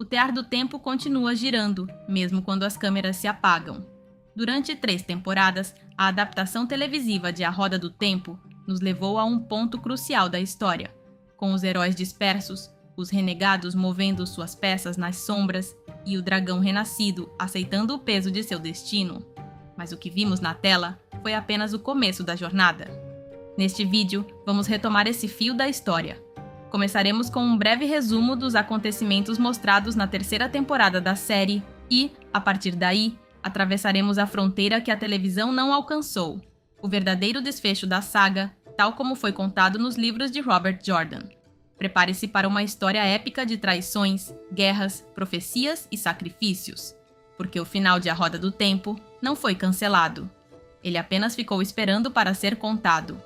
Tear do Tempo continua girando, mesmo quando as câmeras se apagam. Durante 3 temporadas, a adaptação televisiva de A Roda do Tempo nos levou a um ponto crucial da história, com os heróis dispersos, os renegados movendo suas peças nas sombras e o dragão renascido aceitando o peso de seu destino. Mas o que vimos na tela foi apenas o começo da jornada. Neste vídeo, vamos retomar esse fio da história. Começaremos com um breve resumo dos acontecimentos mostrados na 3ª temporada da série e, a partir daí, atravessaremos a fronteira que a televisão não alcançou, o verdadeiro desfecho da saga, tal como foi contado nos livros de Robert Jordan. Prepare-se para uma história épica de traições, guerras, profecias e sacrifícios, porque o final de A Roda do Tempo não foi cancelado. Ele apenas ficou esperando para ser contado.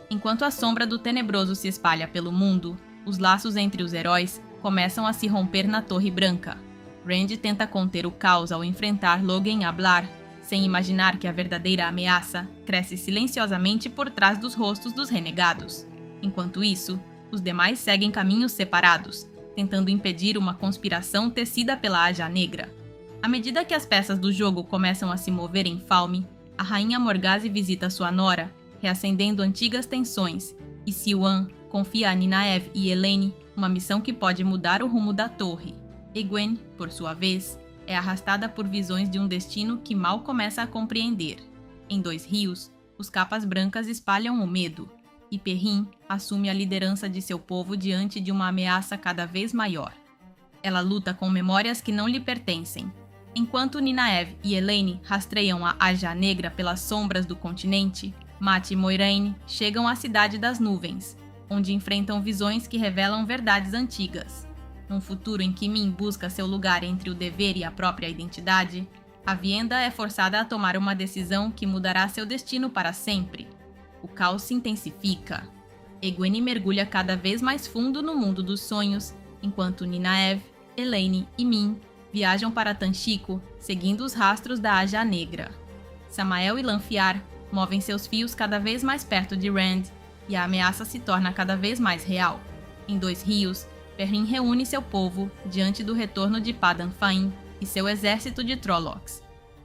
Enquanto a sombra do Tenebroso se espalha pelo mundo, os laços entre os heróis começam a se romper na Torre Branca. Rand tenta conter o caos ao enfrentar Logan Ablar, sem imaginar que a verdadeira ameaça cresce silenciosamente por trás dos rostos dos renegados. Enquanto isso, os demais seguem caminhos separados, tentando impedir uma conspiração tecida pela Aja Negra. À medida que as peças do jogo começam a se mover em Falme, a Rainha Morgase visita sua nora, reacendendo antigas tensões, e Siuan confia a Nynaeve e Elayne uma missão que pode mudar o rumo da torre. Egwene, por sua vez, é arrastada por visões de um destino que mal começa a compreender. Em Dois Rios, os Capas Brancas espalham o medo, e Perrin assume a liderança de seu povo diante de uma ameaça cada vez maior. Ela luta com memórias que não lhe pertencem. Enquanto Nynaeve e Elayne rastreiam a Aja Negra pelas sombras do continente, Mat e Moiraine chegam à Cidade das Nuvens, onde enfrentam visões que revelam verdades antigas. Num futuro em que Min busca seu lugar entre o dever e a própria identidade, Aviendha é forçada a tomar uma decisão que mudará seu destino para sempre. O caos se intensifica. Egwene mergulha cada vez mais fundo no mundo dos sonhos, enquanto Nynaeve, Elayne e Min viajam para Tanchico, seguindo os rastros da Aja Negra. Samael e Lanfear movem seus fios cada vez mais perto de Rand, e a ameaça se torna cada vez mais real. Em Dois Rios, Perrin reúne seu povo diante do retorno de Padan Fain e seu exército de Trollocs.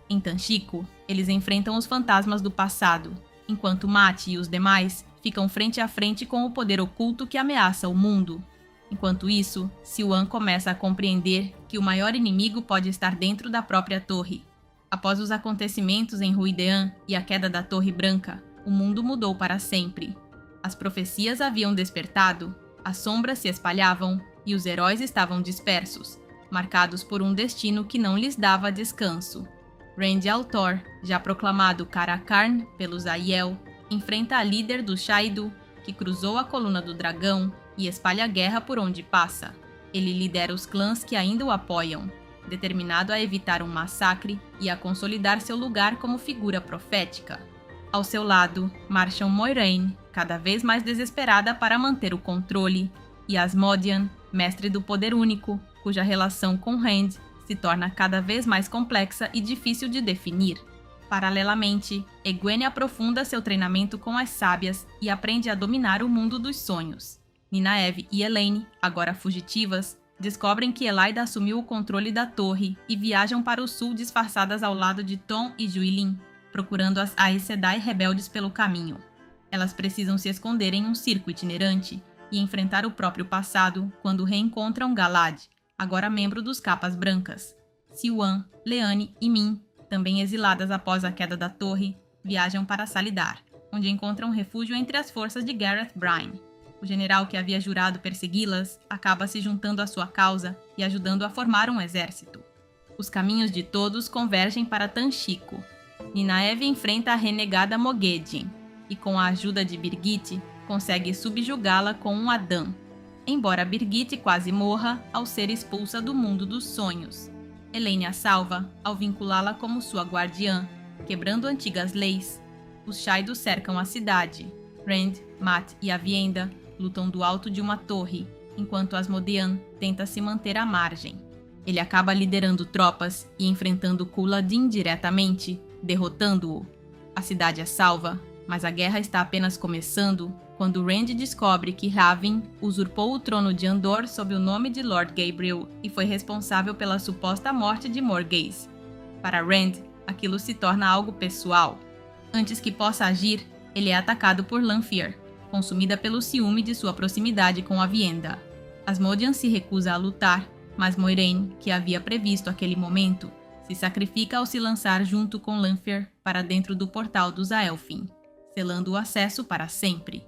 Em Tanchico, eles enfrentam os fantasmas do passado, enquanto Mat e os demais ficam frente a frente com o poder oculto que ameaça o mundo. Enquanto isso, Siuan começa a compreender que o maior inimigo pode estar dentro da própria torre. Após os acontecimentos em Ruidean e a queda da Torre Branca, o mundo mudou para sempre. As profecias haviam despertado, as sombras se espalhavam e os heróis estavam dispersos, marcados por um destino que não lhes dava descanso. Rand al'Thor, já proclamado Karak-Karn pelos Aiel, enfrenta a líder do Shaidu, que cruzou a Coluna do Dragão e espalha guerra por onde passa. Ele lidera os clãs que ainda o apoiam, determinado a evitar um massacre e a consolidar seu lugar como figura profética. Ao seu lado, marcham Moiraine, cada vez mais desesperada para manter o controle, e Asmodean, mestre do poder único, cuja relação com Rand se torna cada vez mais complexa e difícil de definir. Paralelamente, Egwene aprofunda seu treinamento com as sábias e aprende a dominar o mundo dos sonhos. Nynaeve e Elayne, agora fugitivas, descobrem que Elaida assumiu o controle da torre e viajam para o sul disfarçadas ao lado de Thom e Juilin, procurando as Aes Sedai rebeldes pelo caminho. Elas precisam se esconder em um circo itinerante e enfrentar o próprio passado quando reencontram Galad, agora membro dos Capas Brancas. Siuan, Leane e Min, também exiladas após a queda da torre, viajam para Salidar, onde encontram refúgio entre as forças de Gareth Bryne. O general que havia jurado persegui-las acaba se juntando à sua causa e ajudando a formar um exército. Os caminhos de todos convergem para Tanchico. Nynaeve enfrenta a renegada Moghedien e, com a ajuda de Birgitte, consegue subjugá-la com um Adã. Embora Birgitte quase morra ao ser expulsa do mundo dos sonhos, Elayne a salva ao vinculá-la como sua guardiã, quebrando antigas leis. Os Shaidu cercam a cidade. Rand, Mat e Aviendha lutam do alto de uma torre, enquanto Asmodean tenta se manter à margem. Ele acaba liderando tropas e enfrentando Couladin diretamente, derrotando-o. A cidade é salva, mas a guerra está apenas começando quando Rand descobre que Hrafn usurpou o trono de Andor sob o nome de Lord Gabriel e foi responsável pela suposta morte de Morgase. Para Rand, aquilo se torna algo pessoal. Antes que possa agir, ele é atacado por Lanfear, consumida pelo ciúme de sua proximidade com Aviendha. Asmodean se recusa a lutar, mas Moiraine, que havia previsto aquele momento, se sacrifica ao se lançar junto com Lanfear para dentro do portal dos Aelfin, selando o acesso para sempre.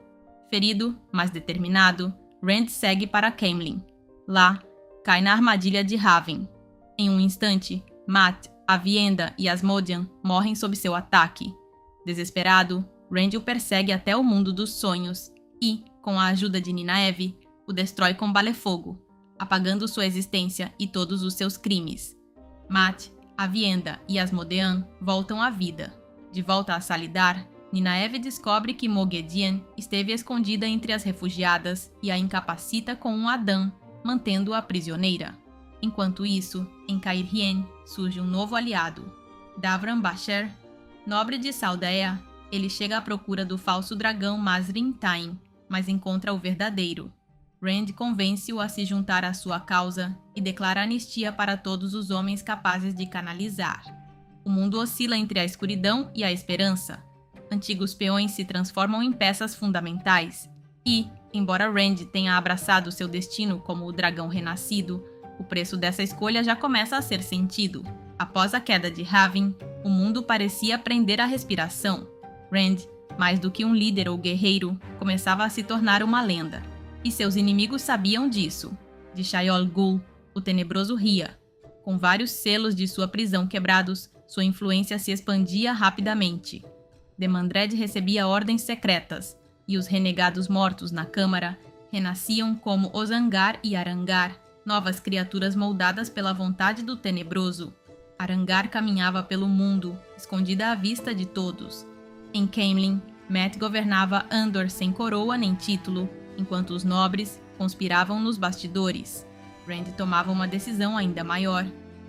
Ferido, mas determinado, Rand segue para Caemlyn. Lá, cai na armadilha de Hrafn. Em um instante, Mat, Aviendha e Asmodean morrem sob seu ataque. Desesperado, Rand o persegue até o mundo dos sonhos e, com a ajuda de Nynaeve, o destrói com balefogo, apagando sua existência e todos os seus crimes. Mat, Aviendha e Asmodean voltam à vida. De volta a Salidar, Nynaeve descobre que Moghedien esteve escondida entre as refugiadas e a incapacita com um Adan, mantendo-a prisioneira. Enquanto isso, em Cairhien surge um novo aliado, Davran Basher. Nobre de Saldaea, ele chega à procura do falso dragão Mazrim Taim, mas encontra o verdadeiro. Rand convence-o a se juntar à sua causa e declara anistia para todos os homens capazes de canalizar. O mundo oscila entre a escuridão e a esperança. Antigos peões se transformam em peças fundamentais e, embora Rand tenha abraçado seu destino como o dragão renascido, o preço dessa escolha já começa a ser sentido. Após a queda de Hrafn, o mundo parecia prender a respiração. Rand, mais do que um líder ou guerreiro, começava a se tornar uma lenda. E seus inimigos sabiam disso. De Shaiol Ghul, o tenebroso ria. Com vários selos de sua prisão quebrados, sua influência se expandia rapidamente. Demandred recebia ordens secretas, e os renegados mortos na Câmara renasciam como Ozangar e Arangar, novas criaturas moldadas pela vontade do Tenebroso. Arangar caminhava pelo mundo, escondida à vista de todos. Em Caemlyn, Mat governava Andor sem coroa nem título, enquanto os nobres conspiravam nos bastidores. Rand tomava uma decisão ainda maior: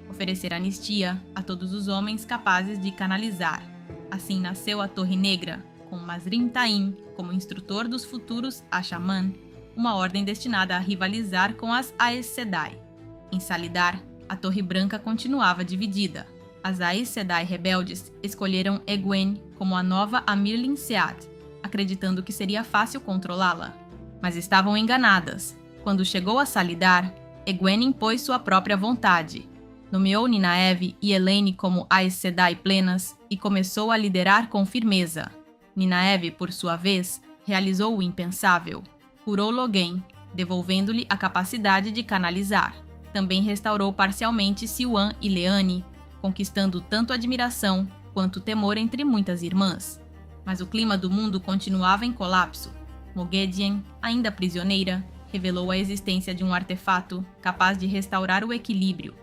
oferecer anistia a todos os homens capazes de canalizar. Assim nasceu a Torre Negra, com Mazrim Taim como instrutor dos futuros Ashaman, uma ordem destinada a rivalizar com as Aes Sedai. Em Salidar, a Torre Branca continuava dividida. As Aes Sedai rebeldes escolheram Egwene como a nova Amyrlin Seat, acreditando que seria fácil controlá-la. Mas estavam enganadas. Quando chegou a Salidar, Egwene impôs sua própria vontade. Nomeou Nynaeve e Elayne como Aes Sedai plenas e começou a liderar com firmeza. Nynaeve, por sua vez, realizou o impensável. Curou Logain, devolvendo-lhe a capacidade de canalizar. Também restaurou parcialmente Siuan e Leane, conquistando tanto admiração quanto temor entre muitas irmãs. Mas o clima do mundo continuava em colapso. Moghedien, ainda prisioneira, revelou a existência de um artefato capaz de restaurar o equilíbrio.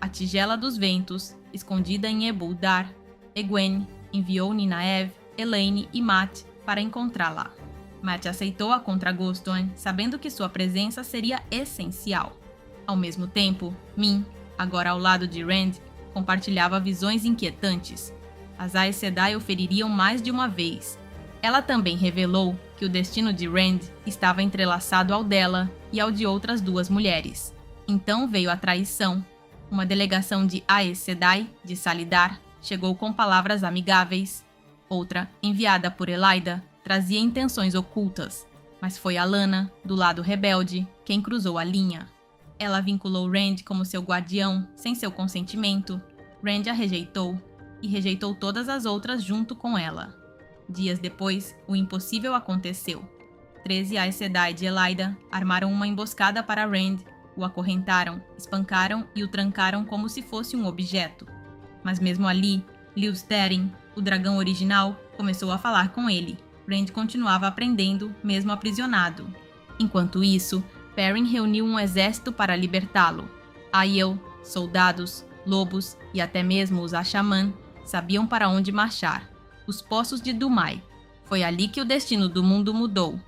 A Tigela dos Ventos, escondida em Ebuldar, Egwene enviou Nynaeve, Elayne e Mat para encontrá-la. Mat aceitou a contragosto, sabendo que sua presença seria essencial. Ao mesmo tempo, Min, agora ao lado de Rand, compartilhava visões inquietantes. As Aes Sedai o feririam mais de uma vez. Ela também revelou que o destino de Rand estava entrelaçado ao dela e ao de outras duas mulheres. Então veio a traição. Uma delegação de Aes Sedai, de Salidar, chegou com palavras amigáveis. Outra, enviada por Elaida, trazia intenções ocultas, mas foi Alanna, do lado rebelde, quem cruzou a linha. Ela vinculou Rand como seu guardião, sem seu consentimento. Rand a rejeitou, e rejeitou todas as outras junto com ela. Dias depois, o impossível aconteceu. 13 Aes Sedai de Elaida armaram uma emboscada para Rand, o acorrentaram, espancaram e o trancaram como se fosse um objeto. Mas mesmo ali, Lews Therin, o dragão original, começou a falar com ele. Rand continuava aprendendo, mesmo aprisionado. Enquanto isso, Perrin reuniu um exército para libertá-lo. Aiel, soldados, lobos e até mesmo os Ashaman sabiam para onde marchar. Os Poços de Dumai. Foi ali que o destino do mundo mudou.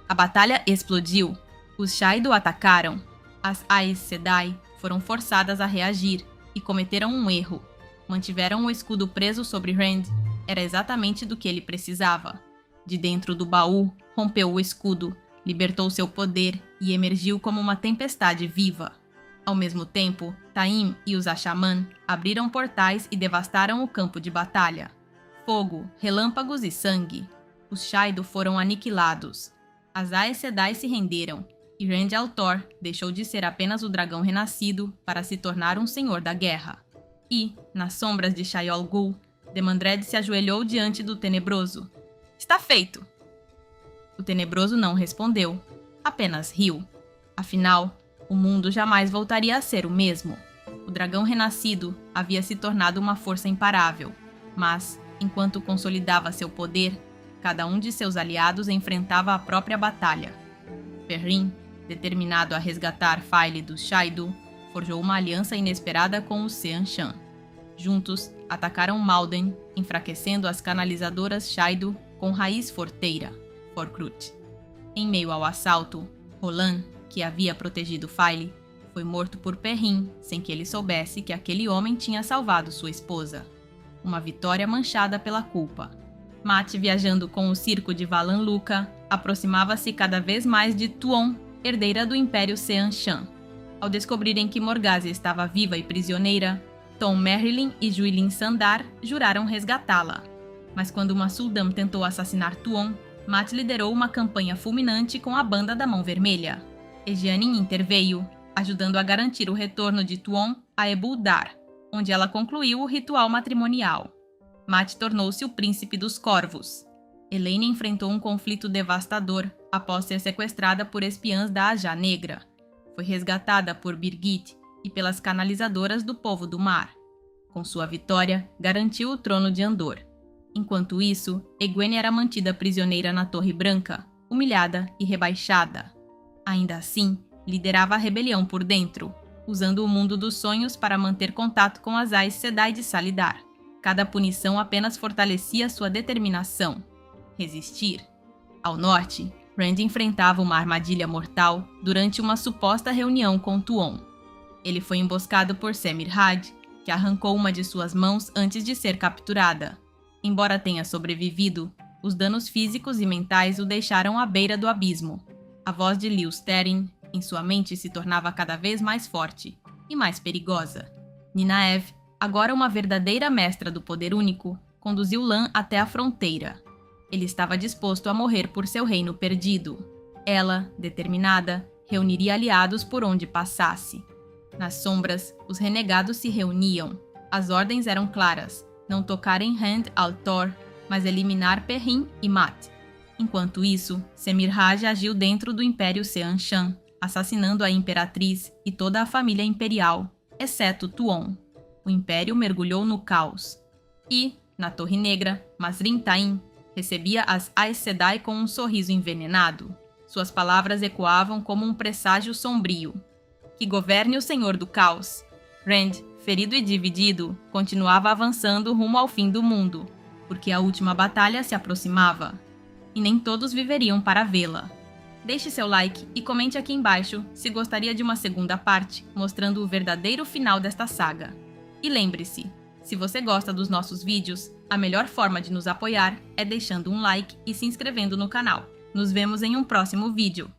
A batalha explodiu. Os Shaido atacaram. As Aes Sedai foram forçadas a reagir e cometeram um erro. Mantiveram o escudo preso sobre Rand. Era exatamente do que ele precisava. De dentro do baú, rompeu o escudo, libertou seu poder e emergiu como uma tempestade viva. Ao mesmo tempo, Taim e os Asha'man abriram portais e devastaram o campo de batalha. Fogo, relâmpagos e sangue. Os Shaido foram aniquilados. As Aes Sedai se renderam, e Rand al'Thor deixou de ser apenas o dragão renascido para se tornar um senhor da guerra. E, nas sombras de Shayol Ghul, Demandred se ajoelhou diante do Tenebroso. Está feito! O Tenebroso não respondeu, apenas riu. Afinal, o mundo jamais voltaria a ser o mesmo. O dragão renascido havia se tornado uma força imparável, mas, enquanto consolidava seu poder, cada um de seus aliados enfrentava a própria batalha. Perrin, determinado a resgatar Faile dos Shaido, forjou uma aliança inesperada com os Seanchan. Juntos, atacaram Malden, enfraquecendo as canalizadoras Shaido com raiz forteira, Forkrut. Em meio ao assalto, Rolan, que havia protegido Faile, foi morto por Perrin, sem que ele soubesse que aquele homem tinha salvado sua esposa. Uma vitória manchada pela culpa. Mat, viajando com o circo de Valan Luca, aproximava-se cada vez mais de Tuon, herdeira do Império Seanchan. Ao descobrirem que Morgase estava viva e prisioneira, Tom Merrilin e Juilin Sandar juraram resgatá-la. Mas quando uma Suldam tentou assassinar Tuon, Mat liderou uma campanha fulminante com a Banda da Mão Vermelha. Ejianin interveio, ajudando a garantir o retorno de Tuon a Ebuldar, onde ela concluiu o ritual matrimonial. Mat tornou-se o príncipe dos Corvos. Elaine enfrentou um conflito devastador após ser sequestrada por espiãs da Ajá Negra. Foi resgatada por Birgitte e pelas canalizadoras do Povo do Mar. Com sua vitória, garantiu o trono de Andor. Enquanto isso, Egwene era mantida prisioneira na Torre Branca, humilhada e rebaixada. Ainda assim, liderava a rebelião por dentro, usando o mundo dos sonhos para manter contato com as Aes Sedai de Salidar. Cada punição apenas fortalecia sua determinação. Resistir. Ao norte, Rand enfrentava uma armadilha mortal durante uma suposta reunião com Tuon. Ele foi emboscado por Semirhad, que arrancou uma de suas mãos antes de ser capturada. Embora tenha sobrevivido, os danos físicos e mentais o deixaram à beira do abismo. A voz de Lews Therin, em sua mente, se tornava cada vez mais forte e mais perigosa. Nynaeve, agora uma verdadeira mestra do poder único, conduziu Lan até a fronteira. Ele estava disposto a morrer por seu reino perdido. Ela, determinada, reuniria aliados por onde passasse. Nas sombras, os renegados se reuniam. As ordens eram claras: não tocar em Rand al'Thor, mas eliminar Perrin e Mat. Enquanto isso, Semirhaj agiu dentro do Império Seanchan, assassinando a Imperatriz e toda a família imperial, exceto Tuon. O Império mergulhou no caos. E, na Torre Negra, Masrin Taim recebia as Aes Sedai com um sorriso envenenado. Suas palavras ecoavam como um presságio sombrio. Que governe o Senhor do Caos. Rand, ferido e dividido, continuava avançando rumo ao fim do mundo, porque a última batalha se aproximava. E nem todos viveriam para vê-la. Deixe seu like e comente aqui embaixo se gostaria de uma segunda parte, mostrando o verdadeiro final desta saga. E lembre-se, se você gosta dos nossos vídeos, a melhor forma de nos apoiar é deixando um like e se inscrevendo no canal. Nos vemos em um próximo vídeo.